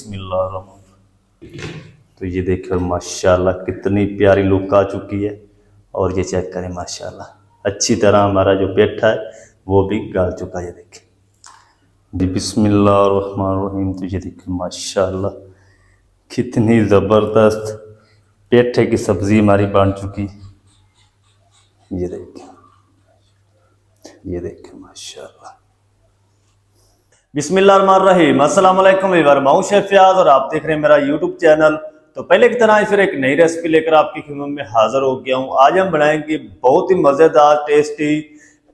बिस्मिल्लाह। तो ये देखो माशाल्लाह कितनी प्यारी लुक आ चुकी है। और ये चेक करें माशाल्लाह अच्छी तरह हमारा जो पेठा है वो भी गाल चुका है। ये देखें जी बिस्मिल्लाहिर्रहमानिर्रहीम। तो ये देखें माशाल्लाह कितनी ज़बरदस्त पेठे की सब्ज़ी हमारी बन चुकी। ये देखें माशाल्लाह। बिस्मिल्लाहिर्रहमानिर्रहीम। अस्सलाम वालेकुम व्यूअर, मैं शेफ फयाज और आप देख रहे हैं मेरा यूट्यूब चैनल। तो पहले की तरह फिर एक नई रेसिपी लेकर आपकी खिदमत में हाजिर हो गया हूँ। आज हम बनाएंगे बहुत ही मज़ेदार टेस्टी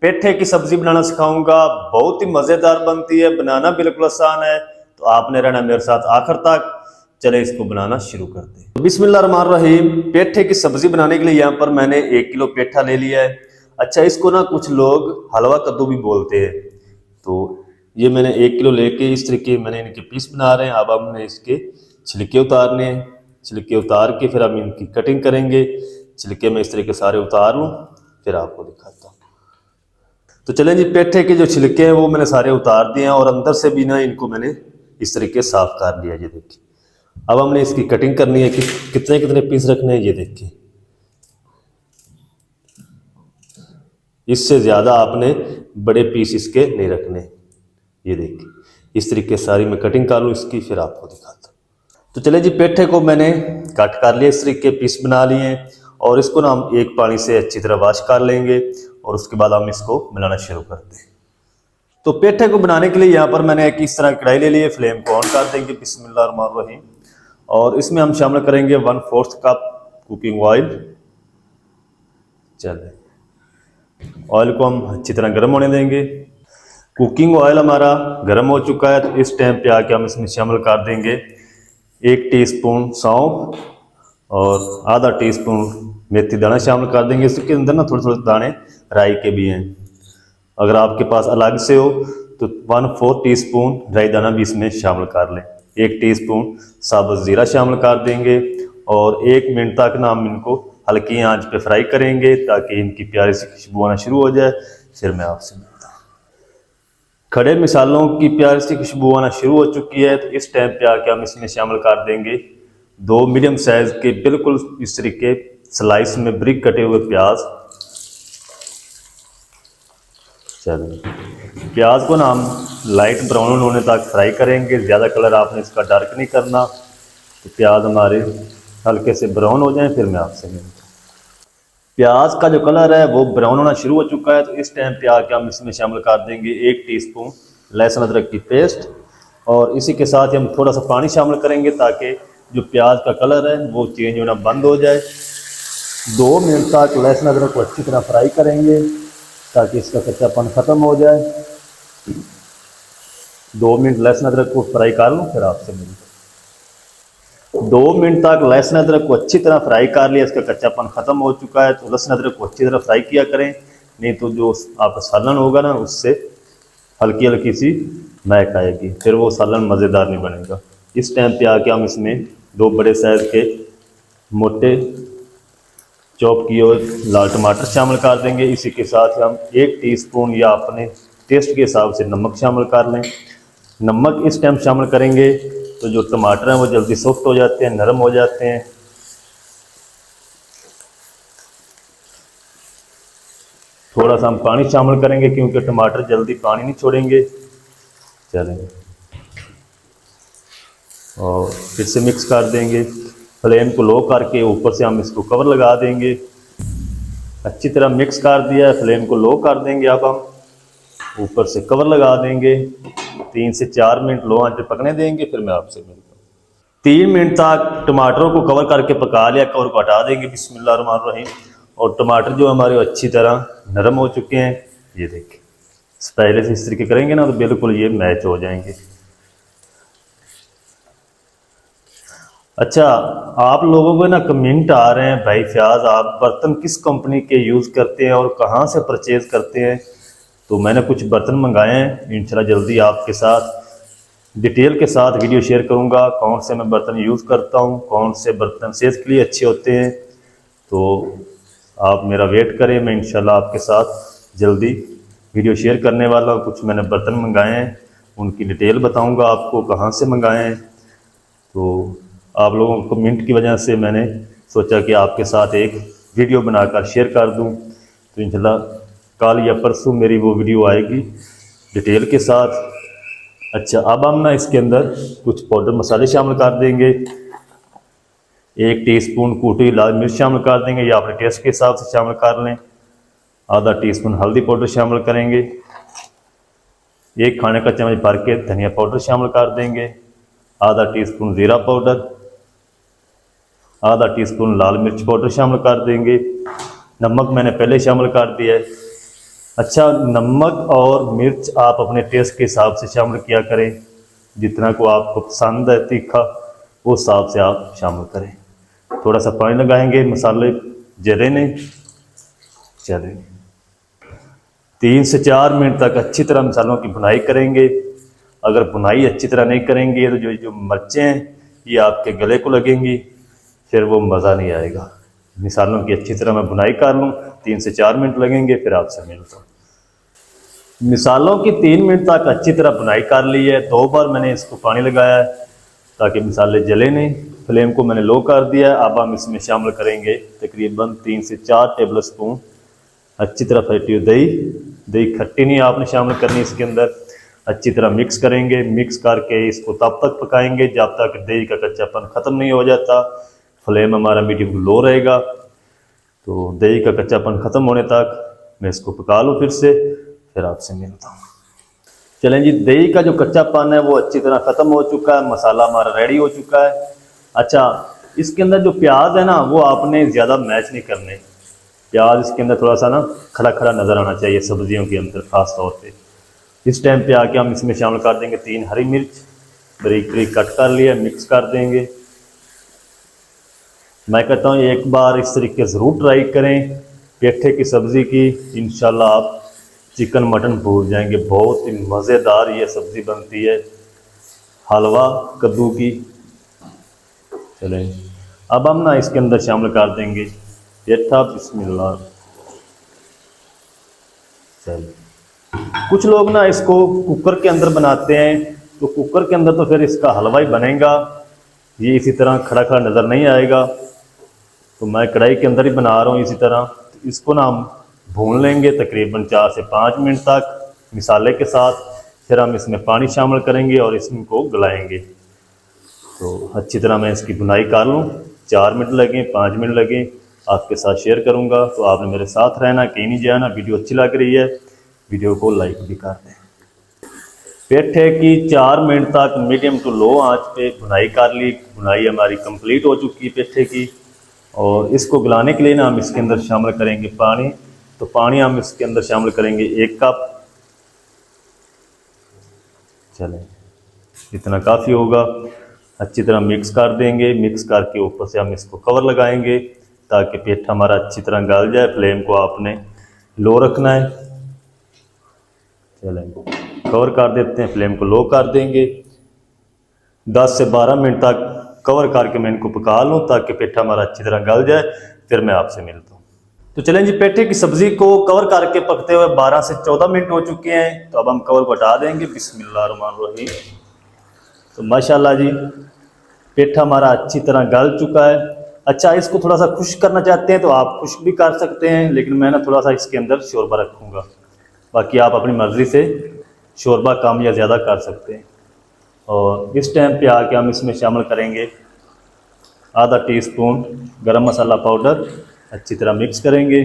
पेठे की सब्जी बनाना सिखाऊंगा। बहुत ही मज़ेदार बनती है, बनाना बिल्कुल आसान है। तो आपने रहना मेरे साथ आखिर तक। चले इसको बनाना शुरू करते हैं। तो बिस्मिल्लाहिर्रहमानिर्रहीम। पेठे की सब्जी बनाने के लिए यहाँ पर मैंने 1 किलो पेठा ले लिया है। अच्छा, इसको ना कुछ लोग हलवा कद्दू भी बोलते हैं। तो ये मैंने 1 किलो लेके इस तरीके मैंने इनके पीस बना रहे हैं। अब हमने इसके छिलके उतारने हैं। छिलके उतार के फिर हम इनकी कटिंग करेंगे। छिलके मैं इस तरीके सारे उतार लूँ फिर आपको दिखाता हूँ। तो चलें जी, पेठे के जो छिलके हैं वो मैंने सारे उतार दिए हैं और अंदर से भी ना इनको मैंने इस तरीके साफ कर लिया। ये देखिए अब हमने इसकी कटिंग करनी है कि कितने कितने पीस रखने हैं। ये देखिए इससे ज़्यादा आपने बड़े पीस इसके नहीं रखने। ये देखिए इस तरीके सारी मैं कटिंग कर लूँ इसकी फिर आपको दिखाता हूँ। तो चले जी, पेठे को मैंने कट कर लिया, इस तरीके पीस बना लिए हैं और इसको ना हम एक पानी से अच्छी तरह वॉश कर लेंगे और उसके बाद हम इसको बनाना शुरू करते हैं। तो पेठे को बनाने के लिए यहाँ पर मैंने एक इस तरह कढ़ाई ले ली है। फ्लेम को ऑन कर देंगे बिस्मिल्लाहिर्रहमानिर्रहीम। और इसमें हम शामिल करेंगे 1/4 कप कुकिंग ऑयल। चले ऑयल को हम अच्छी तरह गर्म होने देंगे। कुकिंग ऑयल हमारा गर्म हो चुका है। तो इस टाइम पे आके हम इसमें शामिल कर देंगे 1 टीस्पून सौंफ और आधा टीस्पून मेथी दाना शामिल कर देंगे। इसके अंदर ना थोड़े थोड़े दाने राई के भी हैं। अगर आपके पास अलग से हो तो 1/4 टीस्पून राई दाना भी इसमें शामिल कर लें। 1 टीस्पून साबुत ज़ीरा शामिल कर देंगे और 1 मिनट तक ना हम इनको हल्की आंच पे फ्राई करेंगे ताकि इनकी प्यारी सी खुशबू आना शुरू हो जाए। फिर मैं आपसे मिलता हूँ। खड़े मसालों की प्यारी सी खुशबू आना शुरू हो चुकी है। तो इस टाइम पे आके हम इसमें शामिल कर देंगे 2 मीडियम साइज के बिल्कुल इस तरीके स्लाइस में ब्रिक कटे हुए प्याज। चलिए प्याज को ना हम लाइट ब्राउन होने तक फ्राई करेंगे। ज़्यादा कलर आपने इसका डार्क नहीं करना। तो प्याज हमारे हल्के से ब्राउन हो जाएं फिर मैं आपसे मिलता हूँ। प्याज का जो कलर है वो ब्राउन होना शुरू हो चुका है। तो इस टाइम पे आके हम इसमें शामिल कर देंगे 1 टीस्पून लहसुन अदरक की पेस्ट और इसी के साथ ही हम थोड़ा सा पानी शामिल करेंगे ताकि जो प्याज का कलर है वो चेंज होना बंद हो जाए। 2 मिनट तक लहसुन अदरक को अच्छी तरह फ्राई करेंगे ताकि इसका कच्चापन ख़त्म हो जाए। 2 मिनट लहसुन अदरक को फ्राई कर लूँ फिर आपसे मिलते हैं। 2 मिनट तक लहसुन अदरक को अच्छी तरह फ्राई कर लिया, इसका कच्चापन ख़त्म हो चुका है। तो लहसुन अदरक को अच्छी तरह फ्राई किया करें, नहीं तो जो आपका सालन होगा ना उससे हल्की हल्की सी महक आएगी, फिर वो सालन मज़ेदार नहीं बनेगा। इस टाइम पे आके हम इसमें 2 बड़े साइज़ के मोटे चॉप किए हुए लाल टमाटर शामिल कर देंगे। इसी के साथ हम 1 टीस्पून या अपने टेस्ट के हिसाब से नमक शामिल कर लें। नमक इस टाइम शामिल करेंगे तो जो टमाटर हैं वो जल्दी सॉफ्ट हो जाते हैं, नरम हो जाते हैं। थोड़ा सा हम पानी शामिल करेंगे क्योंकि टमाटर जल्दी पानी नहीं छोड़ेंगे। चलें और फिर से मिक्स कर देंगे। फ्लेम को लो करके ऊपर से हम इसको कवर लगा देंगे। अच्छी तरह मिक्स कर दिया है, फ्लेम को लो कर देंगे। अब हम ऊपर से कवर लगा देंगे। 3 से 4 मिनट लो आंच पे पकने देंगे फिर मैं आपसे मिलता हूँ। 3 मिनट तक टमाटरों को कवर करके पका लिया। कवर को हटा देंगे बिस्मिल्लाहिर्रहमानिर्रहीम। और टमाटर जो हमारे अच्छी तरह नरम हो चुके हैं। ये देखिए पहले से इस तरीके करेंगे ना तो बिल्कुल ये मैच हो जाएंगे। अच्छा, आप लोगों को ना कमेंट आ रहे हैं भाई फयाज आप बर्तन किस कंपनी के यूज़ करते हैं और कहाँ से परचेज़ करते हैं। तो मैंने कुछ बर्तन मंगाए हैं, इंशाल्लाह जल्दी आपके साथ डिटेल के साथ वीडियो शेयर करूंगा। कौन से मैं बर्तन यूज़ करता हूं, कौन से बर्तन सेहत के लिए अच्छे होते हैं। तो आप मेरा वेट करें, मैं इंशाल्लाह आपके साथ जल्दी वीडियो शेयर करने वाला हूँ। कुछ मैंने बर्तन मंगाए हैं, उनकी डिटेल बताऊँगा आपको कहाँ से मंगाए हैं। तो आप लोगों को कमेंट की वजह से मैंने सोचा कि आपके साथ एक वीडियो बनाकर शेयर कर दूं। तो इंशाल्लाह कल या परसों मेरी वो वीडियो आएगी डिटेल के साथ। अच्छा, अब हम ना इसके अंदर कुछ पाउडर मसाले शामिल कर देंगे। 1 टीस्पून कूटी लाल मिर्च शामिल कर देंगे, या अपने टेस्ट के हिसाब से शामिल कर लें। आधा टीस्पून हल्दी पाउडर शामिल करेंगे। 1 खाने का चम्मच भर के धनिया पाउडर शामिल कर देंगे। आधा टीस्पून ज़ीरा पाउडर, आधा टीस्पून लाल मिर्च पाउडर शामिल कर देंगे। नमक मैंने पहले शामिल कर दिया है। अच्छा, नमक और मिर्च आप अपने टेस्ट के हिसाब से शामिल किया करें, जितना को आपको पसंद है तीखा उस हिसाब से आप शामिल करें। थोड़ा सा पानी लगाएंगे, मसाले जले नहीं चले। 3 से 4 मिनट तक अच्छी तरह मसालों की भुनाई करेंगे। अगर भुनाई अच्छी तरह नहीं करेंगे तो जो मिर्चें हैं ये आपके गले को लगेंगी, फिर वो मज़ा नहीं आएगा। मसालों की अच्छी तरह मैं भुनाई कर लूँ, 3 से 4 मिनट लगेंगे, फिर आपसे मिलता हूँ। मसालों की 3 मिनट तक अच्छी तरह भुनाई कर ली है। 2 बार मैंने इसको पानी लगाया है ताकि मसाले जले नहीं। फ्लेम को मैंने लो कर दिया है। अब हम इसमें शामिल करेंगे तकरीबन 3 से 4 टेबल स्पून अच्छी तरह फटी हुई दही। दही खट्टी नहीं आपने शामिल करनी इसके अंदर। अच्छी तरह मिक्स करेंगे। मिक्स करके इसको तब तक पकाएंगे जब तक दही का कच्चापन ख़त्म नहीं हो जाता। फ्लेम हमारा मीडियम लो रहेगा। तो दही का कच्चापन ख़त्म होने तक मैं इसको पका लूँ फिर आपसे मिलता हूँ। चलें जी, दही का जो कच्चापन है वो अच्छी तरह ख़त्म हो चुका है। मसाला हमारा रेडी हो चुका है। अच्छा, इसके अंदर जो प्याज है ना वो आपने ज़्यादा मैच नहीं करने। प्याज इसके अंदर थोड़ा सा ना खड़ा खड़ा नज़र आना चाहिए सब्जियों के अंदर ख़ास तौर पे। इस टाइम पे आके हम इसमें शामिल कर देंगे 3 हरी मिर्च बारीक बारीक कट कर लिया, मिक्स कर देंगे। मैं कहता हूँ एक बार इस तरीके ज़रूर ट्राई करें पेठे की सब्ज़ी की। इंशाल्लाह आप चिकन मटन भूल जाएंगे। बहुत ही मज़ेदार ये सब्ज़ी बनती है, हलवा कद्दू की। चलें, अब हम ना इसके अंदर शामिल कर देंगे पेठा। बिस्मिल्लाह। चलिए, कुछ लोग ना इसको कुकर के अंदर बनाते हैं, तो कुकर के अंदर तो फिर इसका हलवा ही बनेगा, ये इसी तरह खड़ा खड़ा नज़र नहीं आएगा। तो मैं कढ़ाई के अंदर ही बना रहा हूँ इसी तरह। तो इसको ना हम भून लेंगे तकरीबन 4 से 5 मिनट तक मसाले के साथ। फिर हम इसमें पानी शामिल करेंगे और इसको गलाएंगे। तो अच्छी तरह मैं इसकी भुनाई कर लूँ। 4 मिनट लगे 5 मिनट लगे आपके साथ शेयर करूँगा। तो आपने मेरे साथ रहना, कहीं नहीं जाना। वीडियो अच्छी लग रही है वीडियो को लाइक भी कर दें। पेठे की 4 मिनट तक मीडियम टू लो आंच पे भुनाई कर ली। भुनाई हमारी कंप्लीट हो चुकी है पेठे की। और इसको गलाने के लिए ना हम इसके अंदर शामिल करेंगे पानी। तो पानी हम इसके अंदर शामिल करेंगे 1 कप। चलें, इतना काफ़ी होगा। अच्छी तरह मिक्स कर देंगे। मिक्स करके ऊपर से हम इसको कवर लगाएंगे ताकि पेठा हमारा अच्छी तरह गल जाए। फ्लेम को आपने लो रखना है। चलें, कवर कर देते हैं, फ्लेम को लो कर देंगे। 10 से 12 मिनट तक कवर करके मैं इनको पका लूँ ताकि पेठा हमारा अच्छी तरह गल जाए। फिर मैं आपसे मिलता हूँ। तो चलें जी, पेठे की सब्ज़ी को कवर करके पकते हुए 12 से 14 मिनट हो चुके हैं। तो अब हम कवर को हटा देंगे। बिस्मिल्लाहिर्रहमानिर्रहीम। तो माशाल्लाह जी, पेठा हमारा अच्छी तरह गल चुका है। अच्छा, इसको थोड़ा सा खुश्क करना चाहते हैं तो आप खुश्क भी कर सकते हैं, लेकिन मैं ना थोड़ा सा इसके अंदर शोरबा रखूँगा। बाकी आप अपनी मर्ज़ी से शोरबा कम या ज़्यादा कर सकते हैं। और इस टाइम पे आके हम इसमें शामिल करेंगे आधा टीस्पून गरम मसाला पाउडर। अच्छी तरह मिक्स करेंगे।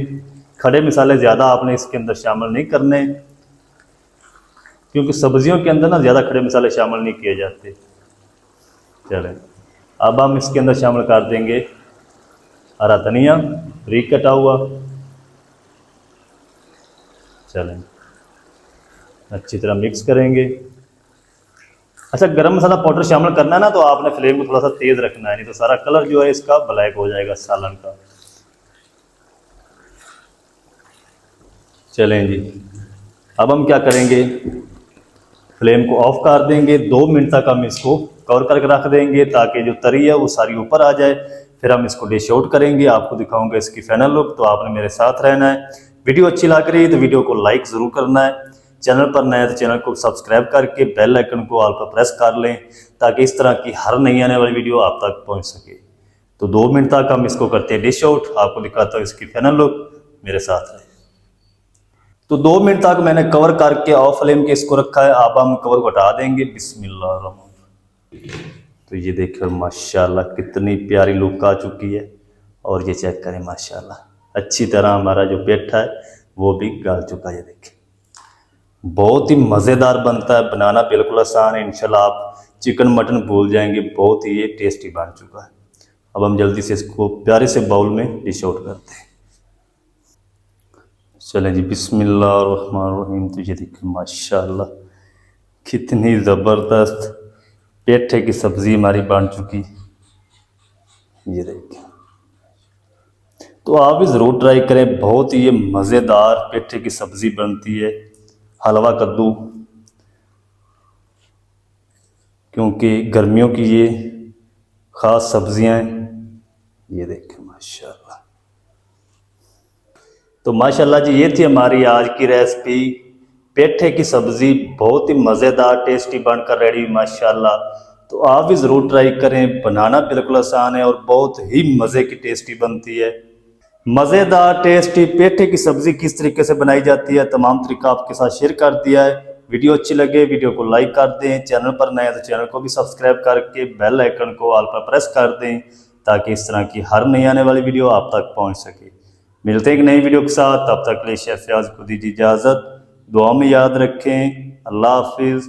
खड़े मसाले ज़्यादा आपने इसके अंदर शामिल नहीं करने, क्योंकि सब्जियों के अंदर ना ज़्यादा खड़े मसाले शामिल नहीं किए जाते। चलें, अब हम इसके अंदर शामिल कर देंगे हरा धनिया बारीक कटा हुआ। चलें, अच्छी तरह मिक्स करेंगे। अच्छा, गरम मसाला पाउडर शामिल करना है ना तो आपने फ्लेम को थोड़ा सा तेज़ रखना है, नहीं तो सारा कलर जो है इसका ब्लैक हो जाएगा सालन का। चलें जी, अब हम क्या करेंगे, फ्लेम को ऑफ कर देंगे। 2 मिनट तक हम इसको कवर करके रख देंगे ताकि जो तरी है वो सारी ऊपर आ जाए। फिर हम इसको डिश आउट करेंगे, आपको दिखाऊंगा इसकी फाइनल लुक। तो आपने मेरे साथ रहना है। वीडियो अच्छी लग रही है तो वीडियो को लाइक ज़रूर करना है, चैनल पर नए तो चैनल को सब्सक्राइब करके बेल आइकन को ऑल पर प्रेस कर लें ताकि इस तरह की हर नई आने वाली वीडियो आप तक पहुंच सके। तो 2 मिनट तक हम इसको करते हैं डिश आउट। आपको दिखाता हूँ इसकी फाइनल लुक, मेरे साथ रहे। तो 2 मिनट तक मैंने कवर करके ऑफ फ्लेम के इसको रखा है। अब हम कवर को हटा देंगे। बिस्मिल्लाह। तो ये देखिए माशाल्लाह कितनी प्यारी लुक आ चुकी है। और ये चेक करें माशाल्लाह अच्छी तरह हमारा जो पेठा है वो भी गल चुका है। देखिए बहुत ही मज़ेदार बनता है, बनाना बिल्कुल आसान है। इंशाल्लाह आप चिकन मटन भूल जाएंगे, बहुत ही ये टेस्टी बन चुका है। अब हम जल्दी से इसको प्यारे से बाउल में डिश आउट करते हैं। चलें जी, बिस्मिल्लाहिर्रहमानिर्रहीम। तो ये देखिए माशाल्लाह कितनी ज़बरदस्त पेठे की सब्ज़ी हमारी बन चुकी। ये देखिए, तो आप भी ज़रूर ट्राई करें, बहुत ही ये मज़ेदार पेठे की सब्ज़ी बनती है। हलवा कद्दू, क्योंकि गर्मियों की ये ख़ास सब्ज़ियाँ हैं। ये देखें माशाल्लाह। तो माशाल्लाह जी ये थी हमारी आज की रेसिपी, पेठे की सब्ज़ी बहुत ही मज़ेदार टेस्टी बनकर रेडी माशाल्लाह। तो आप भी ज़रूर ट्राई करें, बनाना बिल्कुल आसान है और बहुत ही मज़े की टेस्टी बनती है। मज़ेदार टेस्टी पेठे की सब्ज़ी किस तरीके से बनाई जाती है तमाम तरीका आपके साथ शेयर कर दिया है। वीडियो अच्छी लगे वीडियो को लाइक कर दें, चैनल पर नए तो चैनल को भी सब्सक्राइब करके बेल आइकन को ऑल पर प्रेस कर दें ताकि इस तरह की हर नई आने वाली वीडियो आप तक पहुंच सके। मिलते हैं एक नई वीडियो के साथ, तब तक के लिए शेफ फयाज को दीजिए इजाज़त। दुआ में याद रखें। अल्लाह हाफिज़।